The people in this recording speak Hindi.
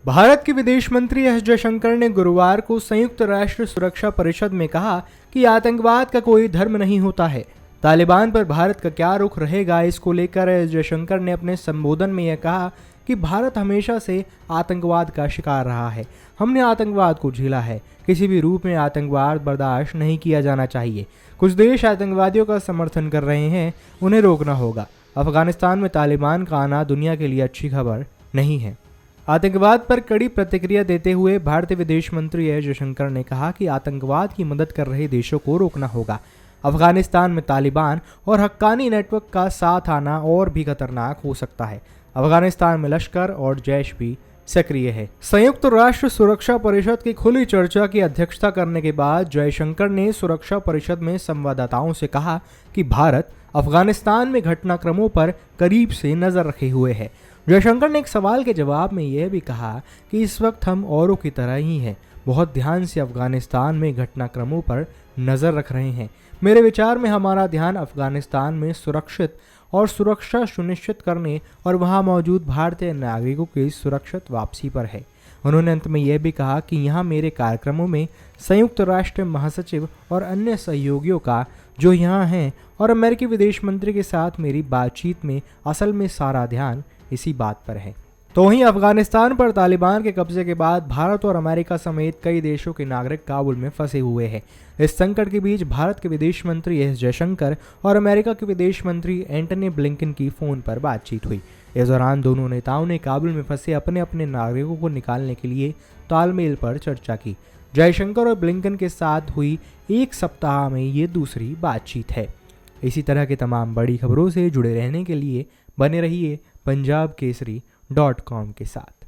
भारत के विदेश मंत्री एस जयशंकर ने गुरुवार को संयुक्त राष्ट्र सुरक्षा परिषद में कहा कि आतंकवाद का कोई धर्म नहीं होता है। तालिबान पर भारत का क्या रुख रहेगा, इसको लेकर एस जयशंकर ने अपने संबोधन में यह कहा कि भारत हमेशा से आतंकवाद का शिकार रहा है। हमने आतंकवाद को झेला है। किसी भी रूप में आतंकवाद बर्दाश्त नहीं किया जाना चाहिए। कुछ देश आतंकवादियों का समर्थन कर रहे हैं, उन्हें रोकना होगा। अफगानिस्तान में तालिबान का आना दुनिया के लिए अच्छी खबर नहीं है। आतंकवाद पर कड़ी प्रतिक्रिया देते हुए भारतीय विदेश मंत्री एस जयशंकर ने कहा कि आतंकवाद की मदद कर रहे देशों को रोकना होगा। अफगानिस्तान में तालिबान और हक्कानी नेटवर्क का साथ आना और भी खतरनाक हो सकता है। अफगानिस्तान में लश्कर और जैश भी सक्रिय है। संयुक्त राष्ट्र सुरक्षा परिषद की खुली चर्चा की अध्यक्षता करने के बाद जयशंकर ने सुरक्षा परिषद में संवाददाताओं से कहा कि भारत अफगानिस्तान में घटनाक्रमों पर करीब से नजर रखे हुए है। जयशंकर ने एक सवाल के जवाब में यह भी कहा कि इस वक्त हम औरों की तरह ही हैं, बहुत ध्यान से अफगानिस्तान में घटनाक्रमों पर नज़र रख रहे हैं। मेरे विचार में हमारा ध्यान अफगानिस्तान में सुरक्षित और सुरक्षा सुनिश्चित करने और वहां मौजूद भारतीय नागरिकों की सुरक्षित वापसी पर है। उन्होंने अंत में यह भी कहा कि यहाँ मेरे कार्यक्रमों में संयुक्त राष्ट्र महासचिव और अन्य सहयोगियों का जो यहाँ हैं और अमेरिकी विदेश मंत्री के साथ मेरी बातचीत में असल में सारा ध्यान इसी बात पर है। तो वहीं अफगानिस्तान पर तालिबान के कब्जे के बाद भारत और अमेरिका समेत कई देशों के नागरिक काबुल में फंसे हुए हैं। इस संकट के बीच भारत के विदेश मंत्री एस जयशंकर और अमेरिका के विदेश मंत्री एंटनी ब्लिंकन की फोन पर बातचीत हुई। इस दौरान दोनों नेताओं ने काबुल में फंसे अपने अपने नागरिकों को निकालने के लिए तालमेल पर चर्चा की। जयशंकर और ब्लिंकन के साथ हुई एक सप्ताह में ये दूसरी बातचीत है। इसी तरह के तमाम बड़ी खबरों से जुड़े रहने के लिए बने रहिए पंजाब केसरी.com के साथ।